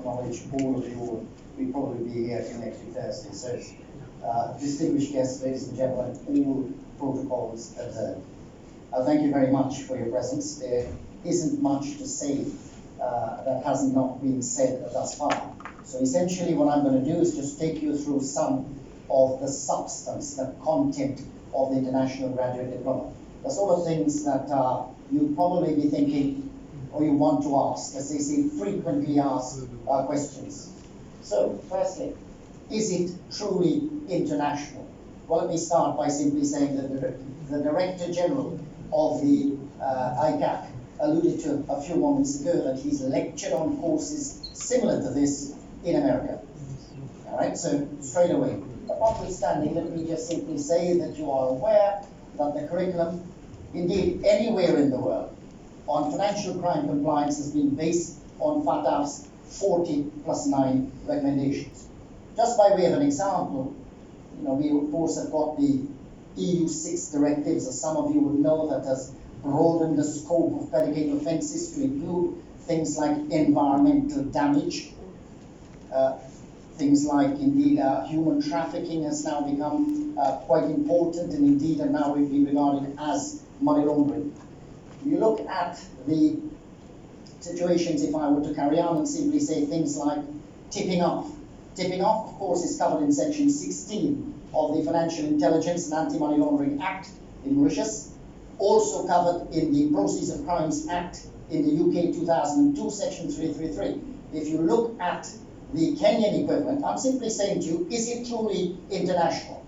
acknowledge all of you. We'll probably be here till next week Thursday. So, distinguished guests, ladies and gentlemen, all protocols observed. Thank you very much for your presence. There isn't much to say that has not been said thus far. So essentially what I'm going to do is just take you through some of the substance, the content of the International Graduate Diploma. The sort of things that you'll probably be thinking or you want to ask, as they say, frequently asked questions. So, firstly, is it truly international? Well, let me start by simply saying that the Director General of the ICAC alluded to a few moments ago that he's lectured on courses similar to this in America. All right, so straight away. But notwithstanding, let me just simply say that you are aware that the curriculum, indeed anywhere in the world, on financial crime compliance has been based on FATF's 40+9 recommendations. Just by way of an example, we of course have got the EU 6 directives, as some of you would know, that has broadened the scope of predicate offences to include things like environmental damage, things like indeed human trafficking has now become quite important, and indeed are now being regarded as money laundering. You look at the situations, if I were to carry on and simply say things like tipping off. Tipping off, of course, is covered in Section 16 of the Financial Intelligence and Anti-Money Laundering Act in Mauritius, also covered in the Proceeds of Crimes Act in the UK 2002, Section 333. If you look at the Kenyan equivalent, I'm simply saying to you, is it truly international?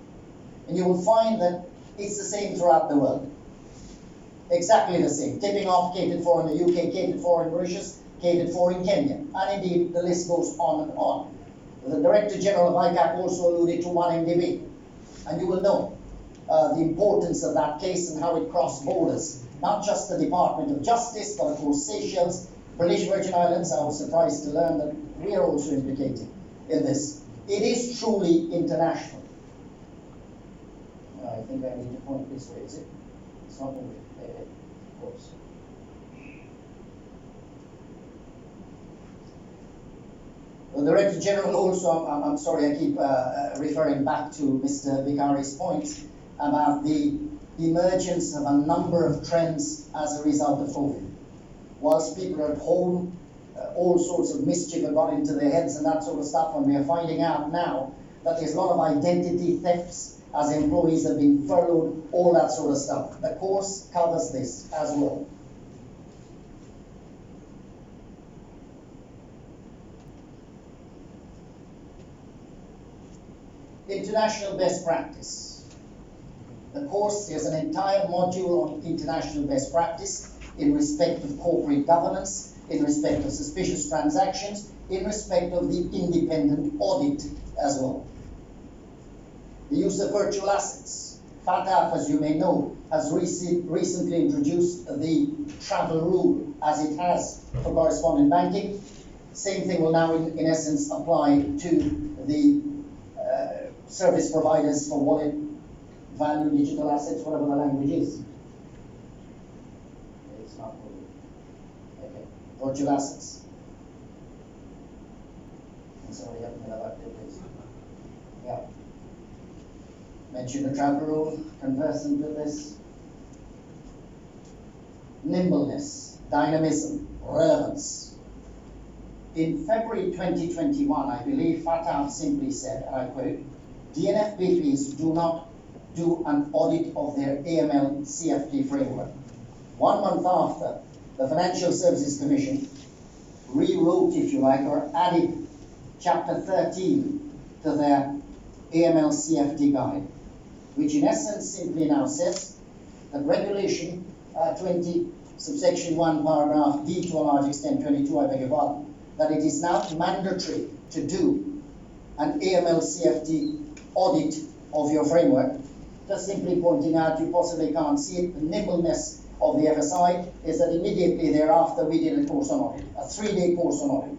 And you will find that it's the same throughout the world. Exactly the same. Tipping off catered for in the UK, catered for in Mauritius, catered for in Kenya. And indeed, the list goes on and on. The Director General of ICAC also alluded to 1MDB. And you will know the importance of that case and how it crossed borders. Not just the Department of Justice, but of course Seychelles, British Virgin Islands. I was surprised to learn that we are also implicated in this. It is truly international. I think I need to point this way, is it? It's not moving. Of course. The Director General also, I'm sorry, I keep referring back to Mr. Vicari's points about the emergence of a number of trends as a result of COVID. Whilst people are at home, all sorts of mischief have got into their heads and that sort of stuff, and we are finding out now that there's a lot of identity thefts as employees have been furloughed, all that sort of stuff. The course covers this as well. International best practice. The course, there's an entire module on international best practice in respect of corporate governance, in respect of suspicious transactions, in respect of the independent audit as well. The use of virtual assets. FATF, as you may know, has recently introduced the travel rule as it has for correspondent banking. Same thing will now in essence apply to the service providers for wallet, value, digital assets, whatever the language is. It's not moving. Okay, virtual assets. Can somebody help me with that, please? Yeah. Mention the travel rule, conversant with this. Nimbleness, dynamism, relevance. In February 2021, I believe FATF simply said, and I quote, DNFBPs do not do an audit of their AML CFT framework. 1 month after, the Financial Services Commission rewrote, if you like, or added Chapter 13 to their AML CFT guide, which in essence simply now says that Regulation 20, subsection 1, paragraph D, to a large extent 22, I beg your pardon, that it is now mandatory to do an AML CFT audit of your framework. Just simply pointing out, you possibly can't see it, the nimbleness of the FSI is that immediately thereafter we did a course on audit, a 3-day course on audit.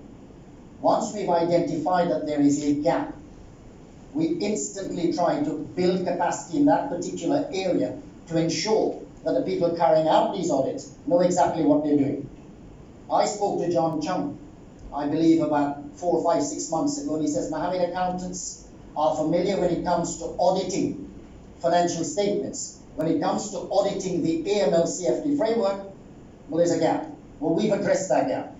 Once we've identified that there is a gap, we instantly try to build capacity in that particular area to ensure that the people carrying out these audits know exactly what they're doing. I spoke to John Chung, I believe about 4, 5, 6 months ago, and he says, Mohammed, accountants are familiar when it comes to auditing financial statements. When it comes to auditing the AML-CFT framework, well, there's a gap. Well, we've addressed that gap.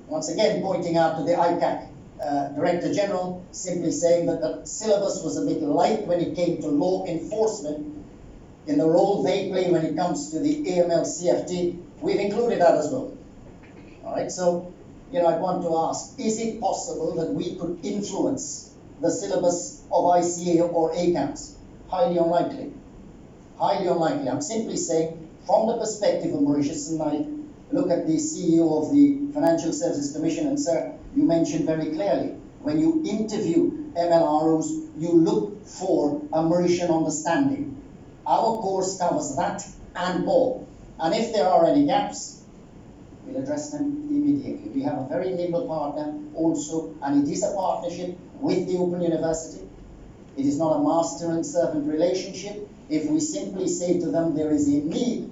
Once again, pointing out to the ICAC Director General, simply saying that the syllabus was a bit light when it came to law enforcement in the role they play when it comes to the AML-CFT. We've included that as well. All right, so, I want to ask, is it possible that we could influence the syllabus of ICA or ACAMS? Highly unlikely. Highly unlikely. I'm simply saying, from the perspective of Mauritius, and I look at the CEO of the Financial Services Commission, and sir, you mentioned very clearly, when you interview MLROs, you look for a Mauritian understanding. Our course covers that and more. And if there are any gaps, we'll address them immediately. We have a very nimble partner also, and it is a partnership with the Open University. It is not a master and servant relationship. If we simply say to them there is a need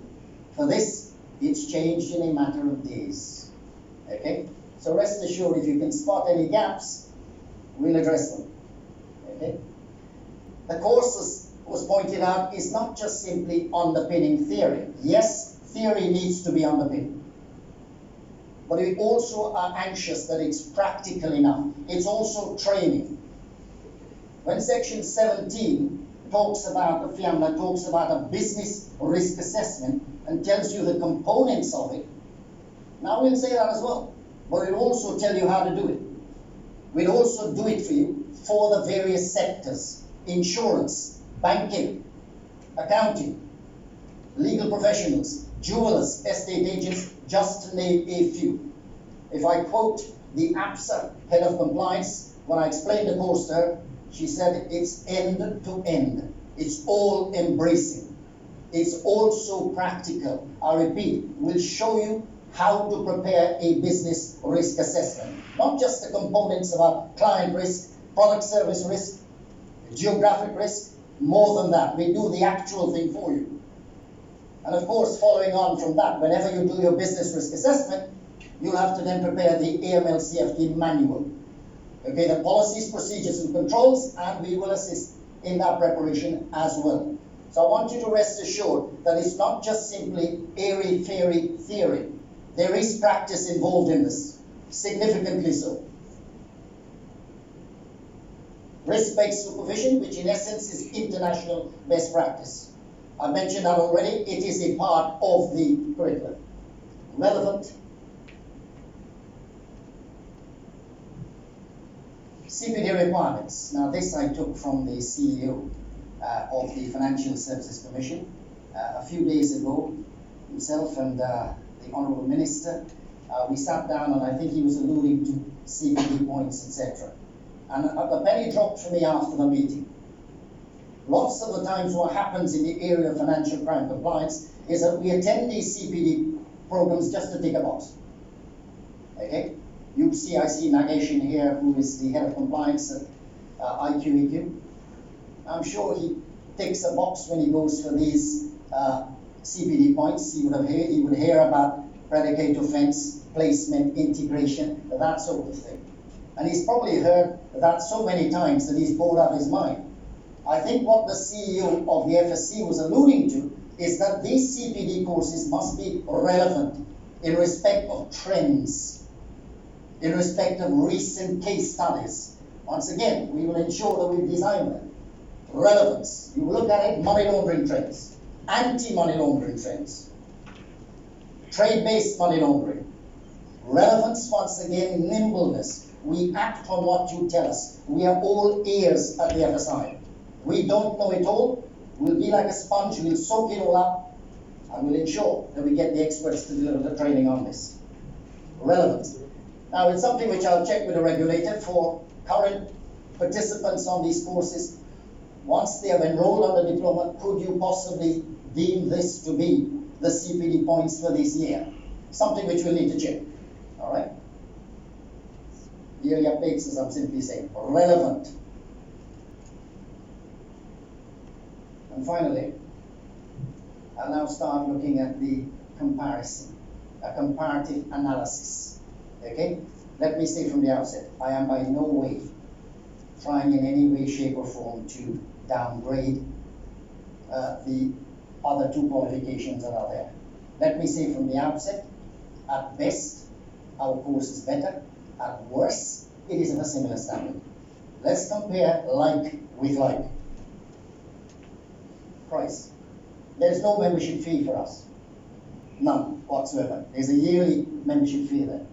for this, it's changed in a matter of days. Okay? So rest assured, if you can spot any gaps, we'll address them. Okay? The course, was pointed out, is not just simply underpinning theory. Yes, theory needs to be underpinned. But we also are anxious that it's practical enough. It's also training. When section 17 talks about, the FIAMLA talks about a business risk assessment and tells you the components of it, now we'll say that as well. But it'll also tell you how to do it. We'll also do it for you for the various sectors: insurance, banking, accounting, legal professionals, jewelers, estate agents, just to name a few. If I quote the APSA head of compliance, when I explained the course to her, she said it's end to end. It's all embracing. It's also practical. I repeat, we'll show you how to prepare a business risk assessment. Not just the components about client risk, product service risk, geographic risk, more than that. We do the actual thing for you. And of course, following on from that, whenever you do your business risk assessment, you'll have to then prepare the AML-CFT manual. Okay, the policies, procedures, and controls, and we will assist in that preparation as well. So I want you to rest assured that it's not just simply airy-fairy theory. There is practice involved in this, significantly so. Risk-based supervision, which in essence is international best practice. I mentioned that already. It is a part of the curriculum. Relevant. Cpd requirements. Now this I took from the CEO of the Financial Services Commission a few days ago. Himself and the Honourable Minister, we sat down, and I think he was alluding to CPD points, etc. And the penny dropped for me after the meeting. Lots of the times what happens in the area of financial crime compliance is that we attend these CPD programs just to tick a box. Okay? I see Nageshin here, who is the head of compliance at IQEQ. I'm sure he ticks a box when he goes for these CPD points. He would hear about predicate offence, placement, integration, that sort of thing. And he's probably heard that so many times that he's bored out his mind. I think what the CEO of the FSC was alluding to is that these CPD courses must be relevant in respect of trends, in respect of recent case studies. Once again, we will ensure that we design them. Relevance. You look at it, money laundering trends, anti-money laundering trends, trade-based money laundering. Relevance, once again, nimbleness. We act on what you tell us. We are all ears at the other side. We don't know it all. We'll be like a sponge. We'll soak it all up, and we'll ensure that we get the experts to deliver the training on this. Relevance. Now, it's something which I'll check with the regulator for current participants on these courses. Once they have enrolled on the diploma, could you possibly deem this to be the CPD points for this year? Something which we'll need to check. All right? Yearly updates, as I'm simply saying, relevant. And finally, I'll now start looking at the comparison, a comparative analysis. Okay? let me say from the outset, I am by no way trying in any way, shape or form to downgrade the other two qualifications that are there. Let me say from the outset, at best, our course is better. At worst, it is of a similar standard. Let's compare like with like. Price. There's no membership fee for us. None whatsoever. There's a yearly membership fee there.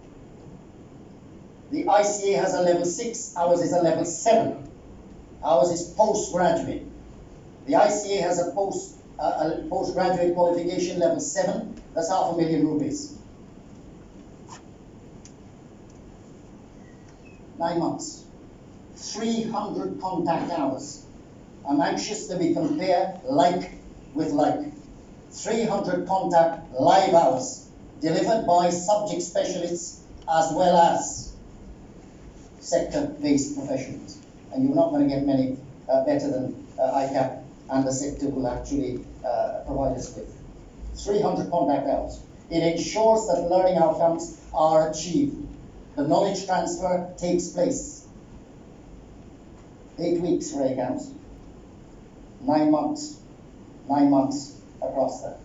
The ICA has a level 6, ours is a level 7. Ours is postgraduate. The ICA has a postgraduate qualification level 7, that's $500,000 rupees. 9 months. 300 contact hours. I'm anxious that we compare like with like. 300 contact live hours delivered by subject specialists as well as sector-based professionals. And you're not going to get many better than ICAP and the sector will actually provide us with. 300 contact hours. It ensures that learning outcomes are achieved. The knowledge transfer takes place. 8 weeks for ACAMS. 9 months. 9 months across that.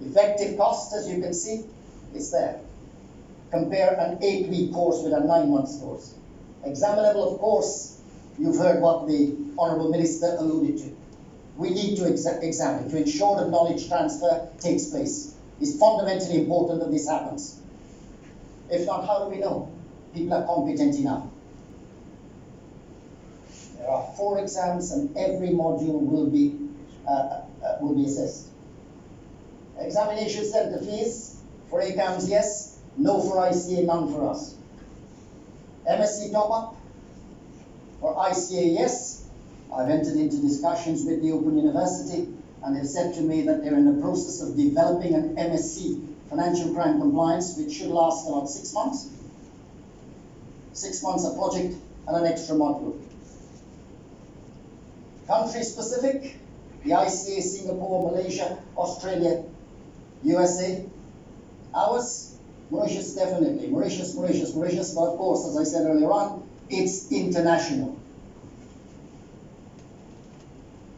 Effective cost, as you can see, is there. Compare an 8-week course with a 9-month course. Examinable, of course, you've heard what the Honourable Minister alluded to. We need to examine to ensure that knowledge transfer takes place. It's fundamentally important that this happens. If not, how do we know people are competent enough? There are 4 exams and every module will be assessed. Examination centre fees for ACAMS, yes. No for ICA, none for us. MSc top-up for ICA, yes. I've entered into discussions with the Open University and they've said to me that they're in the process of developing an MSc, Financial Crime Compliance, which should last about 6 months. 6 months a project and an extra module. Country specific, the ICA, Singapore, Malaysia, Australia, USA. Ours, Mauritius definitely. Mauritius, but of course, as I said earlier on, it's international.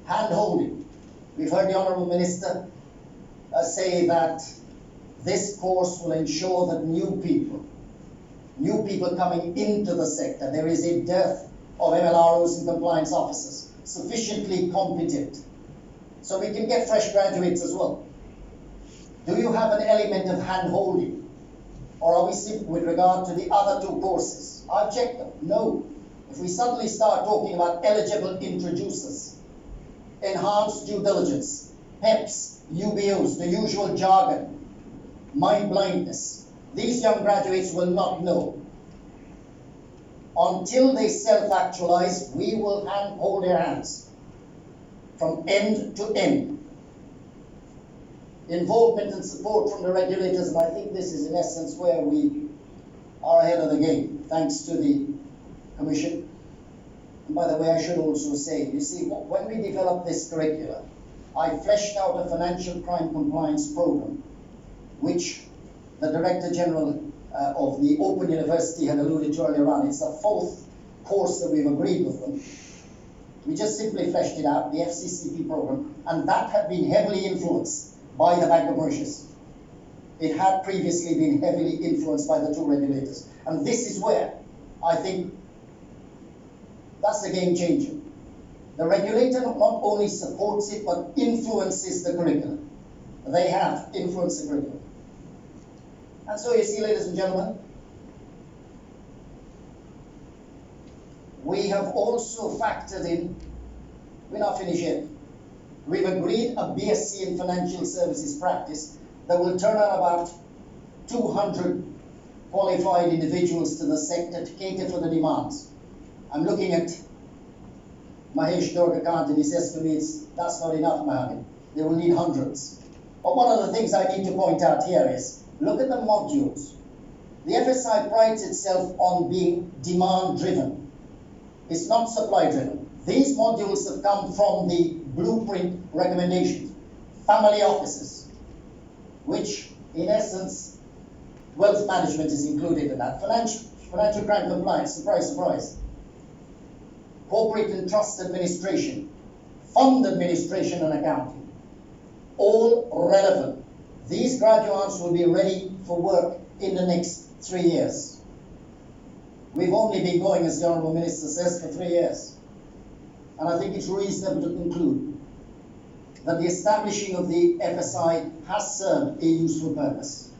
Hand-holding. We've heard the Honourable Minister say that this course will ensure that new people coming into the sector, there is a dearth of MLROs and compliance officers, sufficiently competent. So we can get fresh graduates as well. Do you have an element of hand-holding? Or are we simple with regard to the other 2 courses? I've checked them. No. If we suddenly start talking about eligible introducers, enhanced due diligence, PEPs, UBOs, the usual jargon, mind blindness, these young graduates will not know. Until they self-actualize, we will hold their hands from end to end. Involvement and support from the regulators, and I think this is in essence where we are ahead of the game, thanks to the Commission. And by the way, I should also say, you see, when we developed this curricula, I fleshed out a financial crime compliance program, which the Director General of the Open University had alluded to earlier on. It's the 4th course that we've agreed with them. We just simply fleshed it out, the FCCP program, and that had been heavily influenced by the Bank of Mauritius. It had previously been heavily influenced by the 2 regulators. And this is where I think that's the game changer. The regulator not only supports it, but influences the curriculum. They have influenced the curriculum. And so you see, ladies and gentlemen, we have also factored in, we're not finished yet. We've agreed a BSc in Financial Services Practice that will turn out about 200 qualified individuals to the sector to cater for the demands. I'm looking at Mahesh Durgakant and he says to me, that's not enough, Mohammed. They will need hundreds. But one of the things I need to point out here is, look at the modules. The FSI prides itself on being demand-driven. It's not supply-driven. These modules have come from the blueprint recommendations, family offices, which in essence Wealth management is included in that. Financial crime compliance, surprise, surprise. Corporate and trust administration, fund administration and accounting, all relevant. These graduates will be ready for work in the next 3 years. We've only been going, as the Honourable Minister says, for 3 years. And I think it's reasonable to conclude that the establishing of the FSI has served a useful purpose.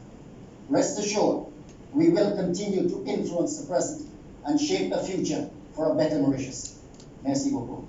Rest assured, we will continue to influence the present and shape the future for a better Mauritius. Merci beaucoup.